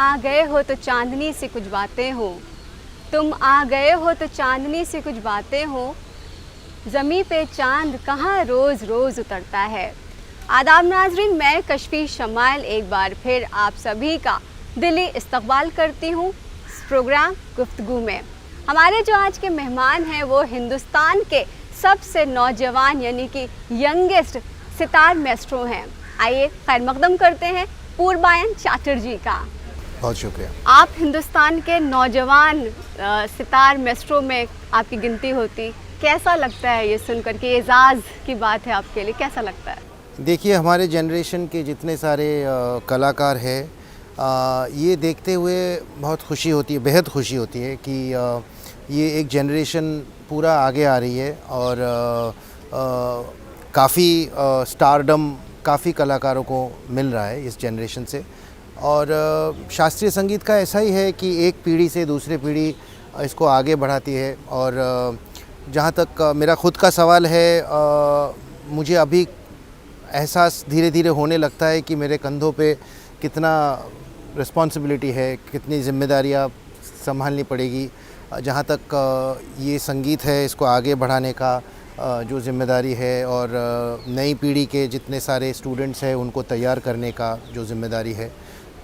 आ गए हो तो चांदनी से कुछ बातें हो, तुम आ गए हो तो चांदनी से कुछ बातें हो, ज़मी पे चांद कहाँ रोज़ रोज़ उतरता है। आदाब नाज़रीन, मैं कशफी शमाइल एक बार फिर आप सभी का दिली इस्तकबाल करती हूँ इस प्रोग्राम गुफ्तगू में। हमारे जो आज के मेहमान हैं वो हिंदुस्तान के सबसे नौजवान यानी कि यंगेस्ट सितार मेस्ट्रो हैं। आइए खैर मकदम करते हैं पूर्बायन चैटर्जी का। बहुत शुक्रिया। आप हिंदुस्तान के नौजवान सितार मेस्ट्रो में आपकी गिनती होती, कैसा लगता है ये सुनकर कि एजाज़ की बात है आपके लिए, कैसा लगता है? देखिए, हमारे जनरेशन के जितने सारे कलाकार हैं, ये देखते हुए बहुत खुशी होती है, बेहद खुशी होती है कि ये एक जनरेशन पूरा आगे आ रही है और काफ़ी स्टारडम काफ़ी कलाकारों को मिल रहा है इस जनरेशन से। और शास्त्रीय संगीत का ऐसा ही है कि एक पीढ़ी से दूसरी पीढ़ी इसको आगे बढ़ाती है। और जहाँ तक मेरा ख़ुद का सवाल है, मुझे अभी एहसास धीरे धीरे होने लगता है कि मेरे कंधों पे कितना रिस्पॉन्सिबिलिटी है, कितनी जिम्मेदारियाँ संभालनी पड़ेगी। जहाँ तक ये संगीत है इसको आगे बढ़ाने का जो जिम्मेदारी है, और नई पीढ़ी के जितने सारे स्टूडेंट्स हैं उनको तैयार करने का जो जिम्मेदारी है,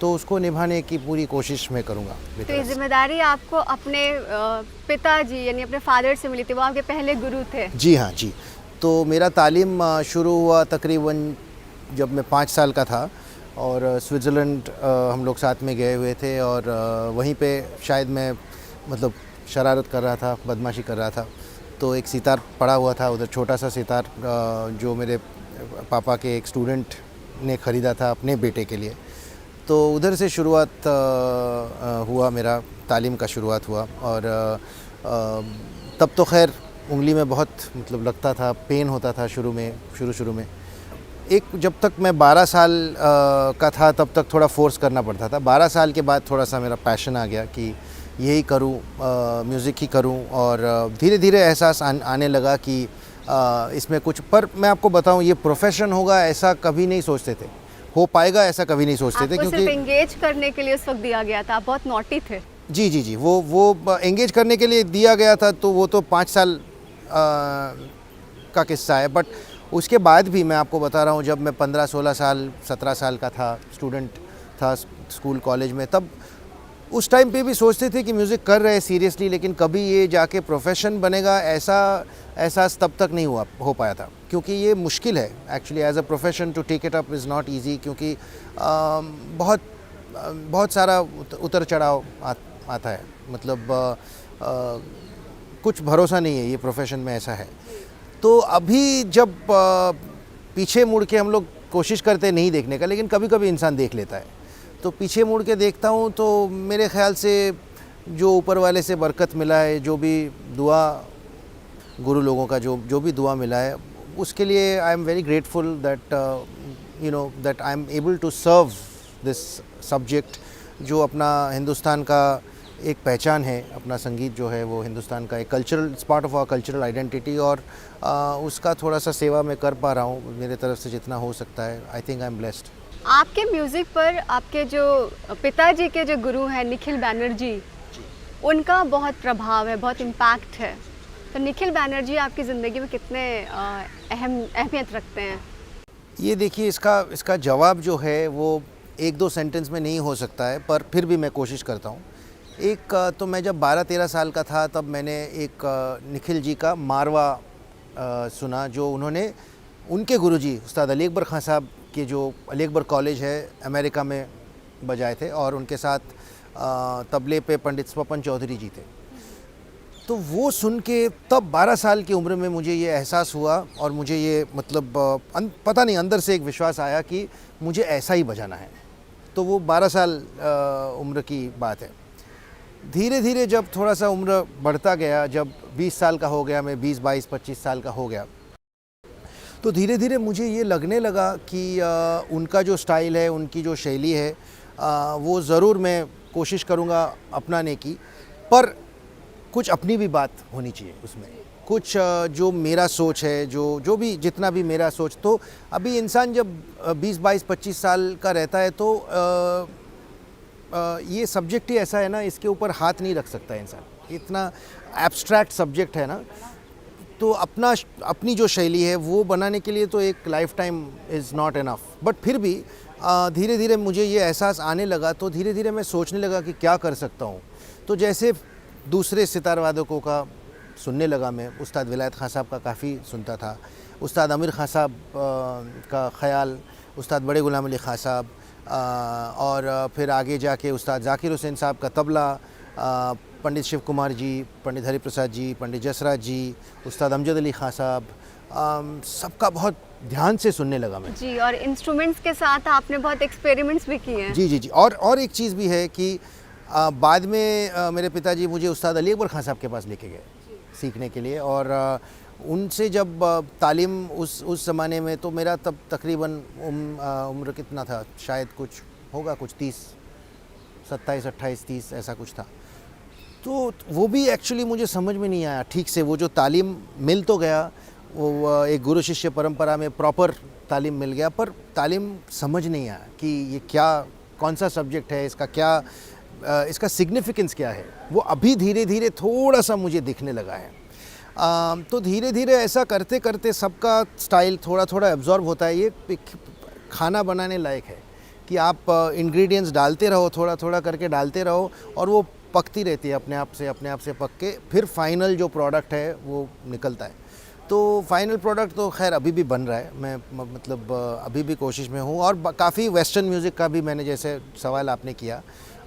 तो उसको निभाने की पूरी कोशिश मैं करूँगा। तो ये जिम्मेदारी आपको अपने पिताजी यानी अपने फादर से मिली थी, वो आपके पहले गुरु थे? जी हाँ जी। तो मेरा तालीम शुरू हुआ तकरीबन जब मैं 5 साल का था, और स्विट्ज़रलैंड हम लोग साथ में गए हुए थे, और वहीं पे शायद मैं मतलब शरारत कर रहा था, बदमाशी कर रहा था, तो एक सितार पड़ा हुआ था उधर, छोटा सा सितार जो मेरे पापा के एक स्टूडेंट ने ख़रीदा था अपने बेटे के लिए। तो उधर से शुरुआत हुआ, मेरा तालीम का शुरुआत हुआ। और तब तो खैर उंगली में बहुत मतलब लगता था, पेन होता था शुरू में। एक जब तक मैं 12 साल का था तब तक थोड़ा फोर्स करना पड़ता था। 12 साल के बाद थोड़ा सा मेरा पैशन आ गया कि यही करूं, म्यूज़िक ही करूं। और धीरे धीरे एहसास आने लगा कि इसमें कुछ, पर मैं आपको बताऊं, ये प्रोफेशन होगा ऐसा कभी नहीं सोचते थे, हो पाएगा ऐसा कभी नहीं सोचते थे, क्योंकि सिर्फ एंगेज करने के लिए उस वक्त दिया गया था। आप बहुत नॉटी थे। जी, वो एंगेज करने के लिए दिया गया था, तो वो तो 5 साल का किस्सा है। बट उसके बाद भी मैं आपको बता रहा हूँ, जब मैं 15, 16 साल, 17 साल का था, स्टूडेंट था स्कूल कॉलेज में, तब उस टाइम पे भी सोचते थे कि म्यूज़िक कर रहे हैं सीरियसली, लेकिन कभी ये जाके प्रोफेशन बनेगा ऐसा एहसास तब तक नहीं हो पाया था। क्योंकि ये मुश्किल है actually, as a profession to take it up is not easy, क्योंकि बहुत सारा उतर चढ़ाव आता है। मतलब कुछ भरोसा नहीं है ये प्रोफेशन में, ऐसा है। तो अभी जब पीछे मुड़ के हम लोग कोशिश करते नहीं देखने का, लेकिन कभी कभी इंसान देख लेता है, तो पीछे मुड़ के देखता हूँ तो मेरे ख़्याल से जो ऊपर वाले से बरकत मिला है, जो भी दुआ, गुरु लोगों का जो भी दुआ मिला है, उसके लिए I am very grateful that that I am able to serve this subject, जो अपना हिंदुस्तान का एक पहचान है। अपना संगीत जो है वो हिंदुस्तान का एक cultural, it's part of our cultural identity, और उसका थोड़ा सा सेवा मैं कर पा रहा हूँ मेरे तरफ से जितना हो सकता है। I think I am blessed. आपके म्यूज़िक पर आपके जो पिताजी के जो गुरु हैं निखिल बैनर्जी, उनका बहुत प्रभाव है, बहुत इम्पैक्ट है। तो निखिल बैनर्जी आपकी ज़िंदगी में कितने अहमियत रखते हैं? ये देखिए, इसका जवाब जो है वो 1-2 सेंटेंस में नहीं हो सकता है, पर फिर भी मैं कोशिश करता हूँ। एक तो मैं जब 12-13 साल का था, तब मैंने एक निखिल जी का मारवा सुना, जो उनके गुरुजी उस्ताद अली अकबर खान साहब के जो अली अकबर कॉलेज है अमेरिका में बजाए थे, और उनके साथ तबले पे पंडित स्वपन चौधरी जी थे। तो वो सुन के तब 12 साल की उम्र में मुझे ये एहसास हुआ, और मुझे ये मतलब पता नहीं, अंदर से एक विश्वास आया कि मुझे ऐसा ही बजाना है। तो वो 12 साल उम्र की बात है। धीरे धीरे जब थोड़ा सा उम्र बढ़ता गया, जब 20 साल का हो गया, मैं 20, 22, 25 साल का हो गया, तो धीरे धीरे मुझे ये लगने लगा कि उनका जो स्टाइल है, उनकी जो शैली है, वो ज़रूर मैं कोशिश करूँगा अपनाने की, पर कुछ अपनी भी बात होनी चाहिए उसमें, कुछ जो मेरा सोच है, जो भी जितना भी मेरा सोच। तो अभी इंसान जब 20, 22, 25 साल का रहता है, तो ये सब्जेक्ट ही ऐसा है ना, इसके ऊपर हाथ नहीं रख सकता इंसान, इतना एब्स्ट्रैक्ट सब्जेक्ट है ना। तो अपनी जो शैली है वो बनाने के लिए तो एक life time is not enough, but फिर भी धीरे धीरे मुझे ये एहसास आने लगा, तो धीरे धीरे मैं सोचने लगा कि क्या कर सकता हूँ। तो जैसे दूसरे सितार वादकों का सुनने लगा मैं, उस्ताद विलायत खान साहब का काफ़ी सुनता था, उस्ताद आमिर खान साहब का ख़याल, उस्ताद बड़े गुलाम अली खान साहब, और फिर आगे जाके उस्ताद ज़ाकिर हुसैन साहब का तबला, पंडित शिव कुमार जी, पंडित हरिप्रसाद जी, पंडित जसराज जी, उस्ताद अमजद अली खान साहब, सबका बहुत ध्यान से सुनने लगा मैं जी। और इंस्ट्रूमेंट्स के साथ आपने बहुत एक्सपेरिमेंट्स भी किए हैं। जी जी जी। और एक चीज़ भी है कि बाद में मेरे पिताजी मुझे उस्ताद अली अकबर खान साहब के पास लेके गए सीखने के लिए, और उनसे जब तालीम उस ज़माने में, तो मेरा तब तकरीबन उम्र कितना था, शायद कुछ होगा, कुछ 27, 28, 30 ऐसा कुछ था। तो वो भी एक्चुअली मुझे समझ में नहीं आया ठीक से, वो जो तालीम मिल तो गया, वो एक गुरु शिष्य परंपरा में प्रॉपर तालीम मिल गया, पर तालीम समझ नहीं आया कि ये क्या, कौन सा सब्जेक्ट है, इसका क्या, इसका सिग्निफिकेंस क्या है। वो अभी धीरे धीरे थोड़ा सा मुझे दिखने लगा है। तो धीरे धीरे ऐसा करते करते सबका स्टाइल थोड़ा थोड़ा एब्जॉर्ब होता है। ये खाना बनाने लायक है कि आप इंग्रेडिएंट्स डालते रहो, थोड़ा थोड़ा करके डालते रहो, और वो पकती रहती है अपने आप से पक के, फिर फाइनल जो प्रोडक्ट है वो निकलता है। तो फाइनल प्रोडक्ट तो खैर अभी भी बन रहा है, मैं मतलब अभी भी कोशिश में हूँ। और काफ़ी वेस्टर्न म्यूज़िक का भी मैंने, जैसे सवाल आपने किया,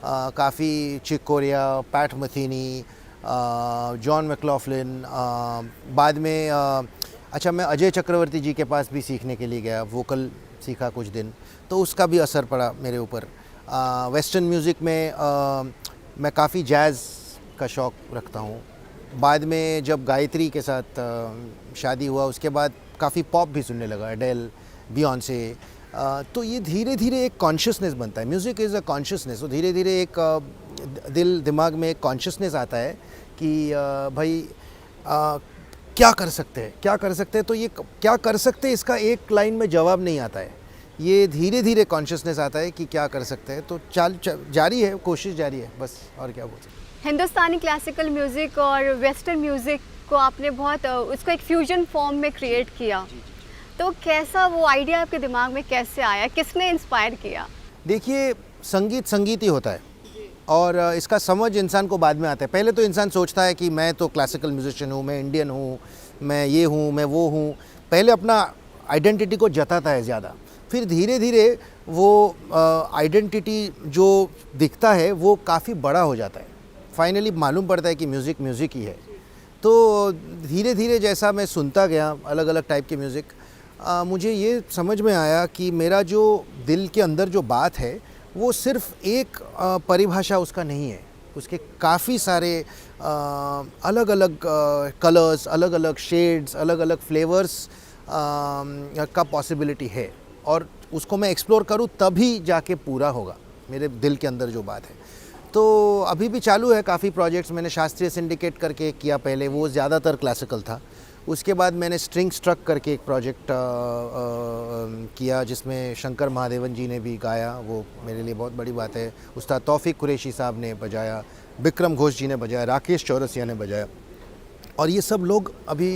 काफ़ी चिक कोरिया, पैट मथीनी, जॉन मैक्लॉफ्लिन, बाद में अच्छा मैं अजय चक्रवर्ती जी के पास भी सीखने के लिए गया, वोकल सीखा कुछ दिन, तो उसका भी असर पड़ा मेरे ऊपर। वेस्टर्न म्यूज़िक में मैं काफ़ी जैज़ का शौक़ रखता हूँ। बाद में जब गायत्री के साथ शादी हुआ, उसके बाद काफ़ी पॉप भी सुनने लगा, एडेल, बियॉन्से। तो ये धीरे धीरे एक कॉन्शियसनेस बनता है, म्यूज़िक इज़ अ कॉन्शियसनेस। तो धीरे धीरे एक दिल दिमाग में एक कॉन्शियसनेस आता है कि भाई क्या कर सकते हैं। तो ये क्या कर सकते हैं, इसका एक लाइन में जवाब नहीं आता है, ये धीरे धीरे कॉन्शियसनेस आता है कि क्या कर सकते हैं। तो जारी है, कोशिश जारी है बस, और क्या बोल सकते हैं। हिंदुस्तानी क्लासिकल म्यूज़िक और वेस्टर्न म्यूज़िक को आपने बहुत उसको एक फ्यूजन फॉर्म में क्रिएट किया, तो कैसा वो आइडिया आपके दिमाग में कैसे आया, किसने इंस्पायर किया? देखिए, संगीत ही होता है, और इसका समझ इंसान को बाद में आता है। पहले तो इंसान सोचता है कि मैं तो क्लासिकल म्यूजिशियन हूँ, मैं इंडियन हूँ, मैं ये हूँ, मैं वो हूँ। पहले अपना आइडेंटिटी को जताता है ज़्यादा, फिर धीरे धीरे वो आइडेंटिटी जो दिखता है वो काफ़ी बड़ा हो जाता है। फाइनली मालूम पड़ता है कि म्यूज़िक ही है। तो धीरे धीरे जैसा मैं सुनता गया अलग अलग टाइप के म्यूज़िक, मुझे ये समझ में आया कि मेरा जो दिल के अंदर जो बात है वो सिर्फ एक परिभाषा उसका नहीं है, उसके काफ़ी सारे अलग अलग कलर्स, अलग अलग शेड्स, अलग अलग फ्लेवर्स का पॉसिबिलिटी है, और उसको मैं एक्सप्लोर करूँ तभी जाके पूरा होगा मेरे दिल के अंदर जो बात है। तो अभी भी चालू है काफ़ी प्रोजेक्ट्स। मैंने शास्त्रीय सिंडिकेट करके किया पहले, वो ज़्यादातर क्लासिकल था। उसके बाद मैंने स्ट्रिंग स्ट्रक करके एक प्रोजेक्ट किया जिसमें शंकर महादेवन जी ने भी गाया, वो मेरे लिए बहुत बड़ी बात है। उस्ताद तौफीक कुरैशी साहब ने बजाया, विक्रम घोष जी ने बजाया, राकेश चौरसिया ने बजाया, और ये सब लोग अभी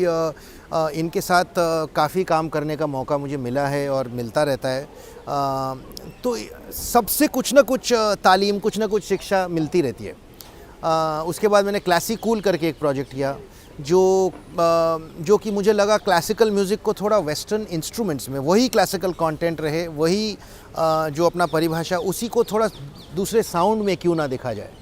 इनके साथ काफ़ी काम करने का मौका मुझे मिला है और मिलता रहता है। तो सबसे कुछ ना कुछ तालीम, कुछ ना कुछ शिक्षा मिलती रहती है। उसके बाद मैंने क्लासिकूल करके एक प्रोजेक्ट किया जो कि मुझे लगा क्लासिकल म्यूज़िक को थोड़ा वेस्टर्न इंस्ट्रूमेंट्स में वही क्लासिकल कंटेंट रहे, वही जो अपना परिभाषा, उसी को थोड़ा दूसरे साउंड में क्यों ना देखा जाए।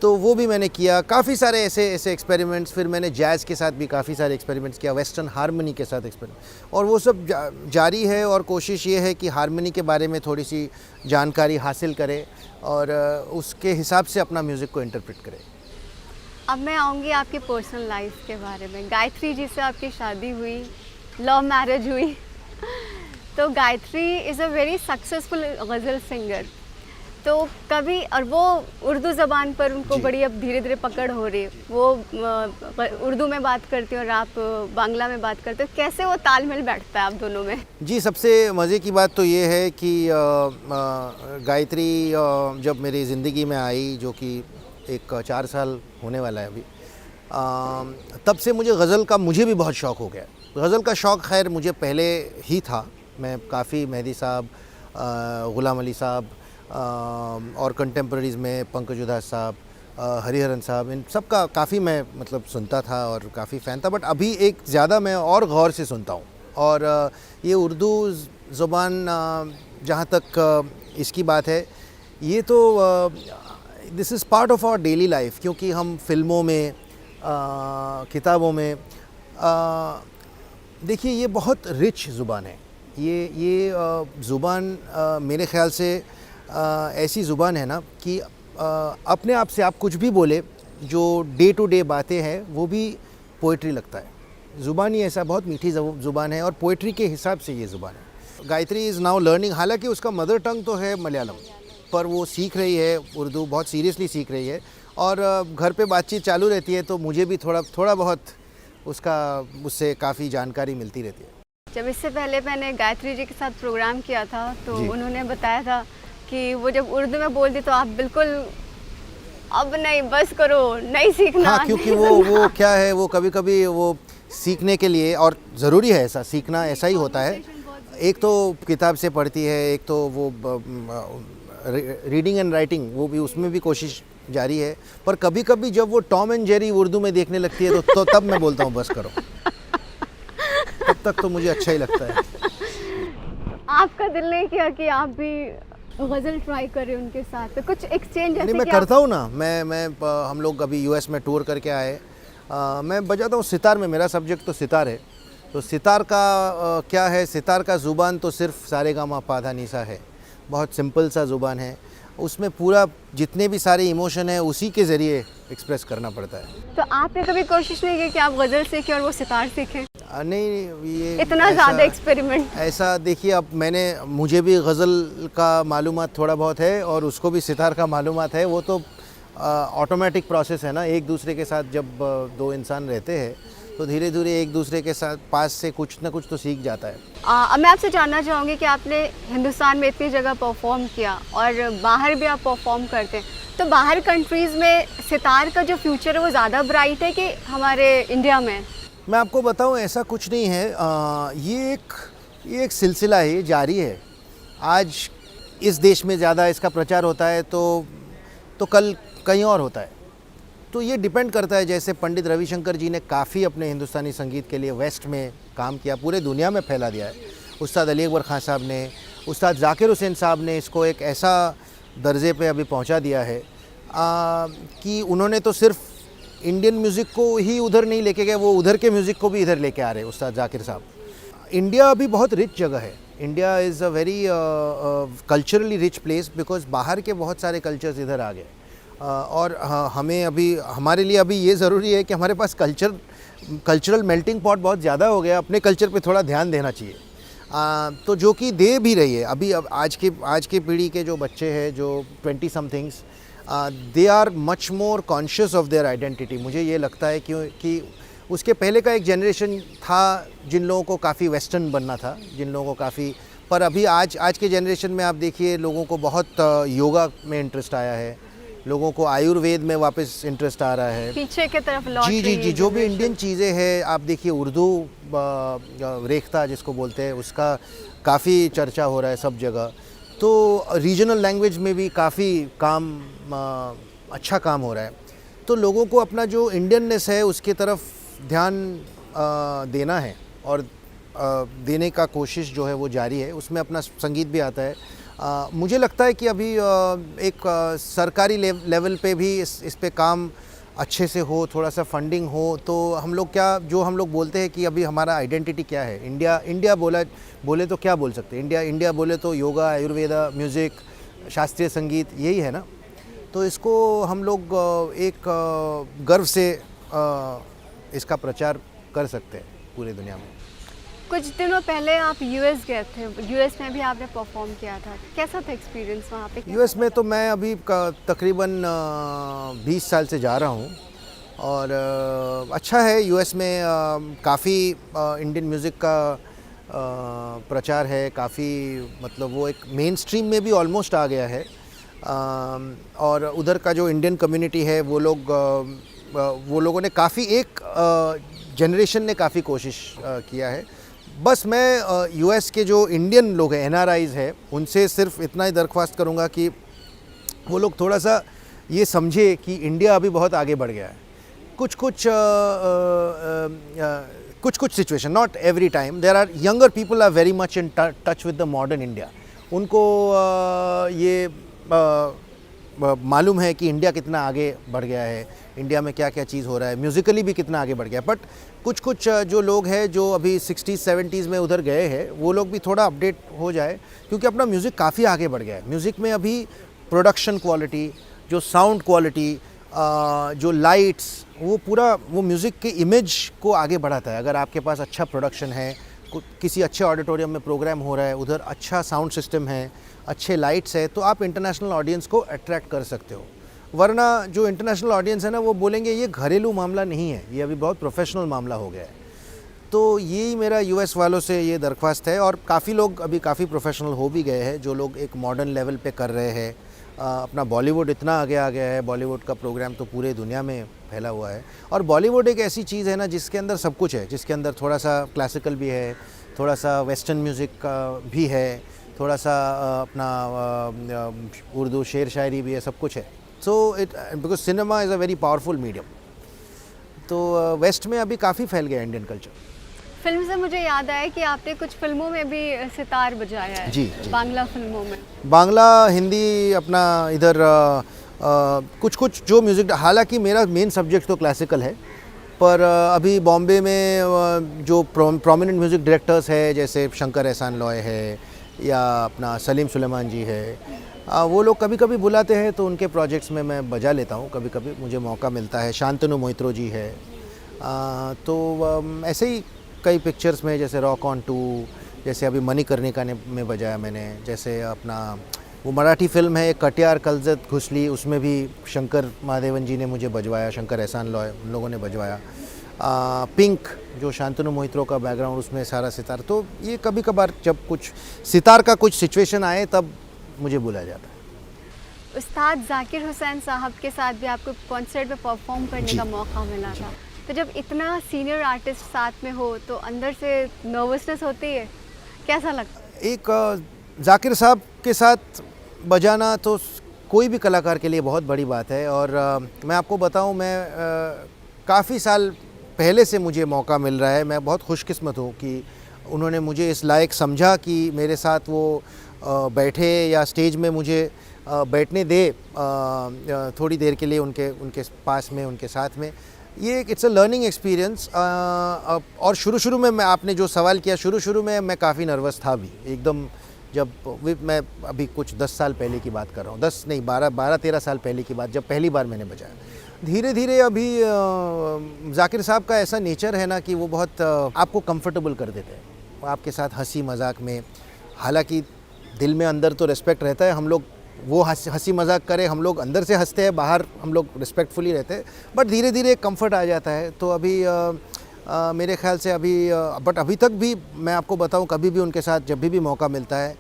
तो वो भी मैंने किया, काफ़ी सारे ऐसे एक्सपेरिमेंट्स। फिर मैंने जैज़ के साथ भी काफ़ी सारे एक्सपेरिमेंट्स किया, वेस्टर्न हारमोनी के साथ एक्सपेरिमेंट, और वो सब जारी है। और कोशिश ये है कि हारमोनी के बारे में थोड़ी सी जानकारी हासिल करें और उसके हिसाब से अपना म्यूज़िक को इंटरप्रेट करें। अब मैं आऊँगी आपकी पर्सनल लाइफ के बारे में। गायत्री जी से आपकी शादी हुई, लव मैरिज हुई। तो Gayatri is a very successful ghazal singer. तो तो कभी और वो उर्दू ज़बान पर उनको जी। बड़ी अब धीरे धीरे पकड़ हो रही है, वो उर्दू में बात करते हो और आप बांग्ला में बात करते हो, कैसे वो तालमेल बैठता है आप दोनों में? जी, सबसे मज़े की बात तो ये है कि गायत्री जब मेरी ज़िंदगी में आई, जो कि एक 4 साल होने वाला है अभी, तब से मुझे भी बहुत शौक़ हो गया। गज़ल का शौक़ खैर मुझे पहले ही था। मैं काफ़ी मेहदी साहब, ग़ुलाम अली साहब और कंटेम्प्रेरीज़ में पंकज उधास साहब, हरिहरन साहब, इन सब का काफ़ी मैं मतलब सुनता था और काफ़ी फ़ैन था। बट अभी एक ज़्यादा मैं और गौर से सुनता हूँ। और ये उर्दू ज़ुबान, जहाँ तक इसकी बात है, ये तो this is part of our daily life, क्योंकि हम फिल्मों में, किताबों में, देखिए ये बहुत रिच ज़ुबान है। ये ज़ुबान मेरे ख़्याल से ऐसी ज़ुबान है ना कि अपने आप से आप कुछ भी बोले, जो डे टू डे बातें हैं वो भी पोइट्री लगता है। ज़ुबान ही ऐसा बहुत मीठी ज़ुबान है और पोइट्री के हिसाब से ये ज़ुबान है। गायत्री इज़ नाउ लर्निंग, हालांकि उसका मदर टंग तो है मलयालम, पर वो सीख रही है उर्दू, बहुत सीरियसली सीख रही है। और घर पे बातचीत चालू रहती है तो मुझे भी थोड़ा बहुत उससे काफ़ी जानकारी मिलती रहती है। जब इससे पहले मैंने गायत्री जी के साथ प्रोग्राम किया था तो जी। उन्होंने बताया था कि वो जब उर्दू में बोलती तो आप बिल्कुल अब नहीं, बस करो, नहीं सीखना। हाँ, क्योंकि वो क्या है, वो कभी-कभी वो सीखने के लिए, और ज़रूरी है ऐसा सीखना, ऐसा ही होता है। एक तो किताब से पढ़ती है, एक तो वो रीडिंग एंड राइटिंग, वो भी, उसमें भी कोशिश जारी है। पर कभी-कभी जब वो टॉम एंड जेरी उर्दू में देखने लगती है तो तब मैं बोलता हूँ बस करो। तब तक तो मुझे अच्छा ही लगता है। आपका दिल नहीं किया कि आप भी गज़ल ट्राई करें उनके साथ, तो कुछ एक्सचेंज जैसे नहीं, मैं कि करता हूँ ना। मैं हम लोग अभी यूएस में टूर करके आए, मैं बजाता हूँ सितार में, मेरा सब्जेक्ट तो सितार है। तो सितार का क्या है, सितार का ज़ुबान तो सिर्फ सारेगामा पाधा निसा है, बहुत सिंपल सा ज़ुबान है। उसमें पूरा जितने भी सारे इमोशन है उसी के ज़रिए एक्सप्रेस करना पड़ता है। तो आपने कभी कोशिश नहीं की कि आप गज़ल सीखें और वो सितार सीखें? नहीं, ये इतना ज़्यादा एक्सपेरिमेंट? ऐसा देखिए, अब मुझे भी गज़ल का मालूमात थोड़ा बहुत है और उसको भी सितार का मालूमात है। वो तो ऑटोमेटिक प्रोसेस है ना। एक दूसरे के साथ जब दो इंसान रहते हैं तो धीरे धीरे एक दूसरे के साथ पास से कुछ ना कुछ तो सीख जाता है। अब मैं आपसे जानना चाहूँगी कि आपने हिंदुस्तान में इतनी जगह परफॉर्म किया और बाहर भी आप परफॉर्म करते हैं, तो बाहर कंट्रीज़ में सितार का जो फ्यूचर है वो ज़्यादा ब्राइट है कि हमारे इंडिया में? मैं आपको बताऊं, ऐसा कुछ नहीं है। ये एक सिलसिला है, ये जारी है। आज इस देश में ज़्यादा इसका प्रचार होता है तो कल कहीं और होता है। तो ये डिपेंड करता है। जैसे पंडित रविशंकर जी ने काफ़ी अपने हिंदुस्तानी संगीत के लिए वेस्ट में काम किया, पूरे दुनिया में फैला दिया है। उस्ताद अली अकबर खान साहब ने, उस्ताद जाकिर हुसैन साहब ने इसको एक ऐसा दर्जे पे अभी पहुंचा दिया है कि उन्होंने तो सिर्फ इंडियन म्यूज़िक को ही उधर नहीं लेके गए, वो उधर के म्यूज़िक को भी इधर लेके आ रहे हैं उस्ताद जाकिर साहब। इंडिया अभी बहुत रिच जगह है। India is a very culturally rich place, because बाहर के बहुत सारे कल्चर्स इधर आ गए। और हमें अभी, हमारे लिए अभी ये ज़रूरी है कि हमारे पास कल्चरल मेल्टिंग पॉट बहुत ज़्यादा हो गया। अपने कल्चर पे थोड़ा ध्यान देना चाहिए। तो जो कि दे भी रही है। अभी अब आज के पीढ़ी के जो बच्चे हैं, जो 20 somethings, they are much more conscious of their identity. मुझे ये लगता है कि उसके पहले का एक जनरेशन था जिन लोगों को काफ़ी वेस्टर्न बनना था, जिन लोगों को काफ़ी, पर अभी आज के जनरेशन में आप देखिए, लोगों को बहुत योगा में इंटरेस्ट आया है, लोगों को आयुर्वेद में वापस इंटरेस्ट आ रहा है, पीछे की तरफ लौट जी रही जी है जी। जो भी generation। इंडियन चीज़ें हैं, आप देखिए उर्दू रेख्ता जिसको बोलते हैं, उसका काफ़ी चर्चा हो रहा है सब जगह। तो रीजनल लैंग्वेज में भी काफ़ी काम, अच्छा काम हो रहा है। तो लोगों को अपना जो इंडियननेस है उसके तरफ ध्यान देना है, और देने का कोशिश जो है वो जारी है। उसमें अपना संगीत भी आता है। मुझे लगता है कि अभी एक सरकारी लेवल पे भी इस पे काम अच्छे से हो, थोड़ा सा फंडिंग हो, तो हम लोग जो हम लोग बोलते हैं कि अभी हमारा आइडेंटिटी क्या है, इंडिया बोले तो क्या बोल सकते हैं? इंडिया बोले तो योगा, आयुर्वेदा, म्यूज़िक, शास्त्रीय संगीत, यही है ना। तो इसको हम लोग एक गर्व से इसका प्रचार कर सकते हैं पूरी दुनिया में। कुछ दिनों पहले आप यूएस गए थे, यूएस में भी आपने परफॉर्म किया था, कैसा था एक्सपीरियंस वहाँ पे? यूएस में तो मैं अभी तकरीबन 20 साल से जा रहा हूँ और अच्छा है। यूएस में काफ़ी इंडियन म्यूज़िक का प्रचार है, काफ़ी मतलब वो एक मेन स्ट्रीम में भी ऑलमोस्ट आ गया है। और उधर का जो इंडियन कम्युनिटी है वो लोगों ने काफ़ी एक जनरेशन ने काफ़ी कोशिश किया है। बस मैं यूएस के जो इंडियन लोग हैं, एनआरआईज़ है, उनसे सिर्फ इतना ही दरख्वास्त करूँगा कि वो लोग थोड़ा सा ये समझे कि इंडिया अभी बहुत आगे बढ़ गया है। कुछ situation, not every time, there are younger people are very much in touch with the modern India. उनको ये मालूम है कि इंडिया कितना आगे बढ़ गया है, इंडिया में क्या क्या चीज़ हो रहा है, म्यूज़िकली भी कितना आगे बढ़ गया। बट कुछ जो लोग हैं जो अभी 60s 70s में उधर गए हैं, वो लोग भी थोड़ा अपडेट हो जाए, क्योंकि अपना म्यूज़िक काफ़ी आगे बढ़ गया है। म्यूज़िक में अभी प्रोडक्शन क्वालिटी, जो साउंड क्वालिटी, जो लाइट्स, वो पूरा वो म्यूज़िक के इमेज को आगे बढ़ाता है। अगर आपके पास अच्छा प्रोडक्शन है, किसी अच्छे ऑडिटोरियम में प्रोग्राम हो रहा है, उधर अच्छा साउंड सिस्टम है, अच्छे लाइट्स है, तो आप इंटरनेशनल ऑडियंस को अट्रैक्ट कर सकते हो। वरना जो इंटरनेशनल ऑडियंस है ना, वो बोलेंगे ये घरेलू मामला नहीं है, ये अभी बहुत प्रोफेशनल मामला हो गया है। तो यही मेरा यूएस वालों से ये दरख्वास्त है। और काफ़ी लोग अभी काफ़ी प्रोफेशनल हो भी गए हैं, जो लोग एक मॉडर्न लेवल पे कर रहे हैं। अपना बॉलीवुड इतना आगे आ गया है, बॉलीवुड का प्रोग्राम तो पूरे दुनिया में फैला हुआ है। और बॉलीवुड एक ऐसी चीज़ है ना जिसके अंदर सब कुछ है, जिसके अंदर थोड़ा सा क्लासिकल भी है, थोड़ा सा वेस्टर्न म्यूज़िक भी है, थोड़ा सा अपना उर्दू शेर शायरी भी है, सब कुछ है। So it because cinema is a very powerful medium. तो वेस्ट में अभी काफ़ी फैल गया इंडियन कल्चर। फिल्म से मुझे याद आया कि आपने कुछ फिल्मों में भी सितार बजाया है। जी। बांग्ला फिल्मों में। बांग्ला, हिंदी, अपना इधर कुछ जो म्यूज़िक, हालांकि मेरा मेन सब्जेक्ट तो क्लासिकल है, पर अभी बॉम्बे में जो प्रोमिनेंट म्यूज़िक डायरेक्टर्स है, जैसे शंकर एहसान लॉय है या अपना सलीम सुलेमान जी है, वो लोग कभी कभी बुलाते हैं तो उनके प्रोजेक्ट्स में मैं बजा लेता हूँ, कभी कभी मुझे मौका मिलता है। शांतनु मोहित्रो जी है, तो ऐसे ही कई पिक्चर्स में, जैसे रॉक ऑन 2, जैसे अभी मणिकर्णिका में बजाया मैंने, जैसे अपना वो मराठी फिल्म है कटियार कलजत घुसली, उसमें भी शंकर महादेवन जी ने मुझे बजवाया, शंकर एहसान लॉय उन लोगों ने बजवाया। पिंक, जो शांतनु मोहित्रो का बैकग्राउंड, उसमें सारा सितार। तो ये कभी कभार जब कुछ सितार का कुछ सिचुएशन आए तब मुझे बुलाया जाता है। उस्ताद जाकिर हुसैन साहब के साथ भी आपको कॉन्सर्ट में परफॉर्म करने का मौका मिला था। तो जब इतना सीनियर आर्टिस्ट साथ में हो तो अंदर से नर्वसनेस होती है, कैसा लगता है? एक जाकिर साहब के साथ बजाना तो कोई भी कलाकार के लिए बहुत बड़ी बात है। और मैं आपको बताऊं, मैं काफ़ी साल पहले से मुझे मौका मिल रहा है। मैं बहुत खुशकिस्मत हूँ कि उन्होंने मुझे इस लायक समझा कि मेरे साथ वो बैठे या स्टेज में मुझे बैठने दे थोड़ी देर के लिए उनके पास में, उनके साथ में। ये इट्स अ लर्निंग एक्सपीरियंस। और शुरू में मैं, आपने जो सवाल किया, शुरू में मैं काफ़ी नर्वस था भी एकदम। जब मैं अभी कुछ 10 साल पहले की बात कर रहा हूँ, 10 नहीं 12-13 साल पहले की बात, जब पहली बार मैंने बजाया। धीरे धीरे अभी जाकिर साहब का ऐसा नेचर है ना कि वो बहुत आपको कंफर्टेबल कर देते हैं आपके साथ हंसी मजाक में। हालांकि दिल में अंदर तो रिस्पेक्ट रहता है, हम लोग वो हंसी मजाक करें, हम लोग अंदर से हंसते हैं, बाहर हम लोग रिस्पेक्टफुली रहते हैं, बट धीरे धीरे कंफर्ट आ जाता है। तो अभी मेरे ख्याल से अभी बट अभी तक भी मैं आपको बताऊं, कभी भी उनके साथ जब भी मौका मिलता है।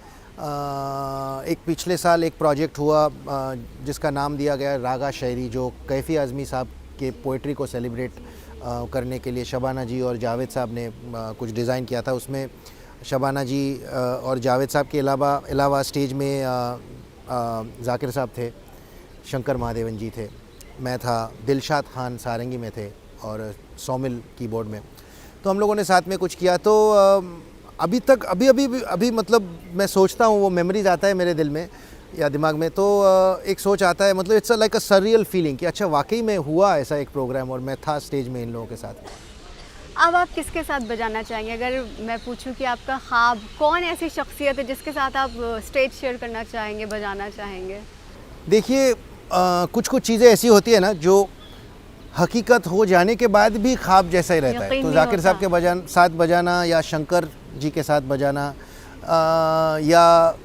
एक पिछले साल एक प्रोजेक्ट हुआ जिसका नाम दिया गया रागा शायरी, जो कैफ़ी आज़मी साहब के पोइट्री को सेलिब्रेट करने के लिए शबाना जी और जावेद साहब ने कुछ डिज़ाइन किया था। उसमें शबाना जी और जावेद साहब के अलावा स्टेज में जाकिर साहब थे, शंकर महादेवन जी थे, मैं था, दिलशाद खान सारंगी में थे और सौमिल कीबोर्ड में। तो हम लोगों ने साथ में कुछ किया। तो अभी तक अभी मतलब मैं सोचता हूँ, वो मेमोरीज आता है मेरे दिल में या दिमाग में, तो एक सोच आता है, मतलब it's like a surreal feeling कि अच्छा वाकई में हुआ ऐसा एक प्रोग्राम और मैं था स्टेज में इन लोगों के साथ। अब आप किसके साथ बजाना चाहेंगे? अगर मैं पूछूं कि आपका ख्वाब, कौन ऐसी शख्सियत है जिसके साथ आप स्टेज शेयर करना चाहेंगे, बजाना चाहेंगे? देखिए, कुछ चीज़ें ऐसी होती है ना जो हकीकत हो जाने के बाद भी ख्वाब जैसा ही रहता है। तो जाकिर साहब के साथ बजाना या शंकर जी के साथ बजाना, या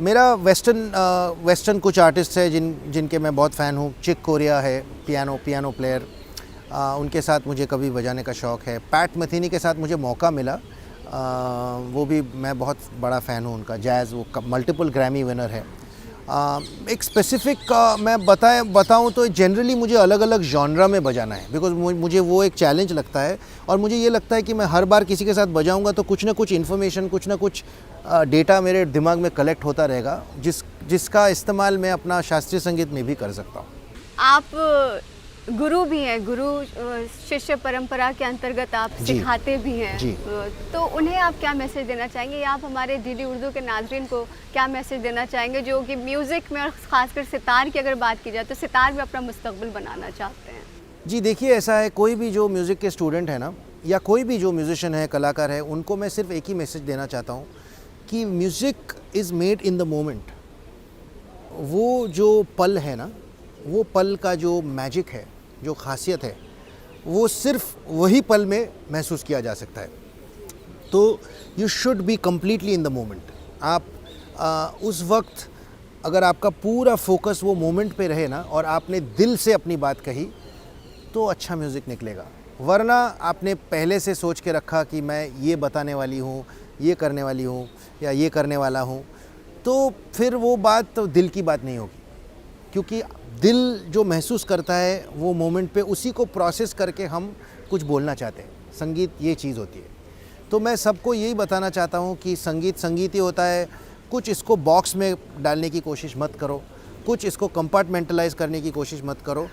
मेरा वेस्टर्न कुछ आर्टिस्ट है जिनके मैं बहुत फ़ैन हूँ। चिक कोरिया है पियानो प्लेयर, उनके साथ मुझे कभी बजाने का शौक़ है। पैट मेथेनी के साथ मुझे मौका मिला, वो भी मैं बहुत बड़ा फ़ैन हूँ उनका। जैज़, वो मल्टीपल ग्रैमी विनर है। एक स्पेसिफ़िक मैं बताऊँ तो जनरली मुझे अलग अलग जॉनरा में बजाना है, बिकॉज़ मुझे वो एक चैलेंज लगता है। और मुझे ये लगता है कि मैं हर बार किसी के साथ बजाऊँगा तो कुछ ना कुछ इन्फॉर्मेशन, कुछ ना कुछ डेटा मेरे दिमाग में कलेक्ट होता रहेगा, जिसका इस्तेमाल मैं अपना शास्त्रीय संगीत में भी कर सकता हूँ। आप गुरु भी हैं, गुरु शिष्य परंपरा के अंतर्गत आप सिखाते भी हैं जी। तो उन्हें आप क्या मैसेज देना चाहेंगे, या आप हमारे डीडी उर्दू के नाज़रीन को क्या मैसेज देना चाहेंगे जो कि म्यूज़िक में और ख़ासकर सितार की अगर बात की जाए तो सितार में अपना मुस्तकबिल बनाना चाहते हैं? जी देखिए, ऐसा है, कोई भी जो म्यूज़िक के स्टूडेंट है ना, या कोई भी जो म्यूज़िशियन है, कलाकार है, उनको मैं सिर्फ एक ही मैसेज देना चाहता हूँ कि music is made in the moment. वो जो पल है ना, वो पल का जो मैजिक है, जो खासियत है, वो सिर्फ वही पल में महसूस किया जा सकता है। तो you should be completely in the moment. आप उस वक्त अगर आपका पूरा फोकस वो मोमेंट पे रहे ना, और आपने दिल से अपनी बात कही, तो अच्छा म्यूज़िक निकलेगा। वरना आपने पहले से सोच के रखा कि मैं ये बताने वाली हूँ, ये करने वाली हूँ, या ये करने वाला हूँ, तो फिर वो बात तो दिल की बात नहीं होगी। क्योंकि दिल जो महसूस करता है वो मोमेंट पे, उसी को प्रोसेस करके हम कुछ बोलना चाहते हैं। संगीत ये चीज़ होती है। तो मैं सबको यही बताना चाहता हूँ कि संगीत ही होता है। कुछ इसको बॉक्स में डालने की कोशिश मत करो, कुछ इसको कंपार्टमेंटलाइज करने की कोशिश मत करो।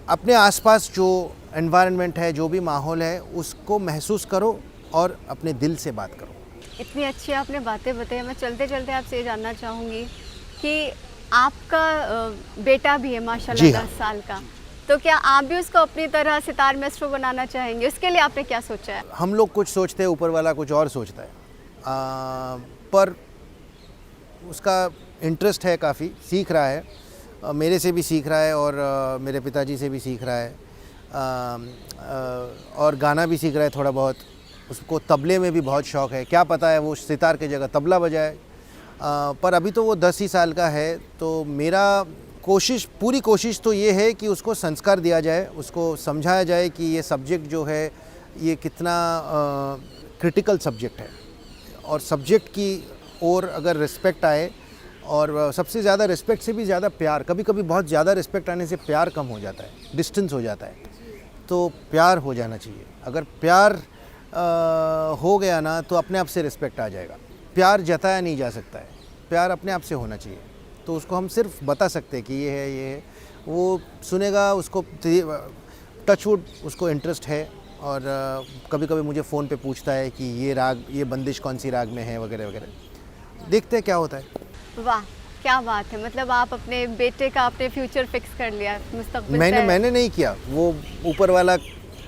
अपने आसपास जो एनवायरनमेंट है, जो भी माहौल है, उसको महसूस करो और अपने दिल से बात करो। इतनी अच्छी आपने बातें बताई। मैं चलते चलते आपसे ये जानना चाहूँगी कि आपका बेटा भी है माशाल्लाह 10 साल का, तो क्या आप भी उसको अपनी तरह सितार मास्टर बनाना चाहेंगे? उसके लिए आपने क्या सोचा है? हम लोग कुछ सोचते हैं, ऊपर वाला कुछ और सोचता है। पर उसका इंटरेस्ट है, काफ़ी सीख रहा है, मेरे से भी सीख रहा है और मेरे पिताजी से भी सीख रहा है, और गाना भी सीख रहा है थोड़ा बहुत। उसको तबले में भी बहुत शौक़ है। क्या पता है वो सितार की जगह तबला बजाए। पर अभी तो वो 10 ही साल का है। तो मेरा पूरी कोशिश तो ये है कि उसको संस्कार दिया जाए, उसको समझाया जाए कि ये सब्जेक्ट जो है ये कितना क्रिटिकल सब्जेक्ट है, और सब्जेक्ट की ओर अगर रिस्पेक्ट आए, और सबसे ज़्यादा रिस्पेक्ट से भी ज़्यादा प्यार, कभी कभी बहुत ज़्यादा रिस्पेक्ट आने से प्यार कम हो जाता है, डिस्टेंस हो जाता है। तो प्यार हो जाना चाहिए। अगर प्यार हो गया ना, तो अपने आप से रिस्पेक्ट आ जाएगा। प्यार जताया नहीं जा सकता है, प्यार अपने आप से होना चाहिए। तो उसको हम सिर्फ बता सकते हैं कि ये है, वो सुनेगा, उसको टचवुड उसको इंटरेस्ट है। और कभी कभी मुझे फ़ोन पे पूछता है कि ये राग, ये बंदिश कौन सी राग में है, वगैरह वगैरह। देखते हैं क्या होता है। वाह, क्या बात है। मतलब आप अपने बेटे का आपने फ्यूचर फिक्स कर लिया, मुस्तकबिल। मैंने नहीं किया, वो ऊपर वाला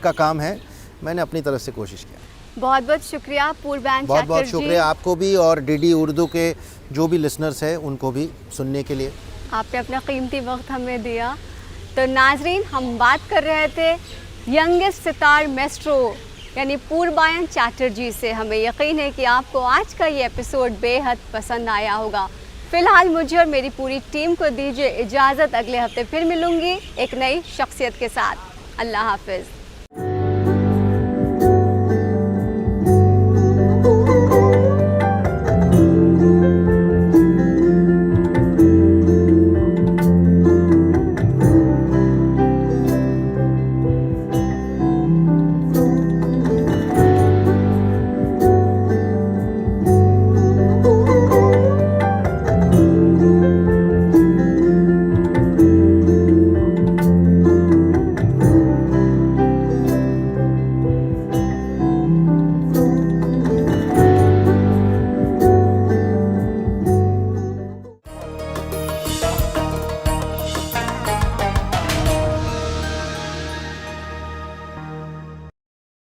का काम है। मैंने अपनी तरफ से कोशिश किया। बहुत बहुत शुक्रिया पूर्वांश, बहुत बहुत शुक्रिया आपको भी, और डीडी उर्दू के जो भी लिसनर्स हैं उनको भी सुनने के लिए। आपने अपना कीमती वक्त हमें दिया। तो नाजरीन, हम बात कर रहे थे यंगेस्ट सितार मास्ट्रो यानी पूर्वांश चैटर्जी से। हमें यकीन है कि आपको आज का ये एपिसोड बेहद पसंद आया होगा। फ़िलहाल मुझे और मेरी पूरी टीम को दीजिए इजाज़त। अगले हफ्ते फिर मिलूँगी एक नई शख्सियत के साथ। अल्लाह हाफ़िज़।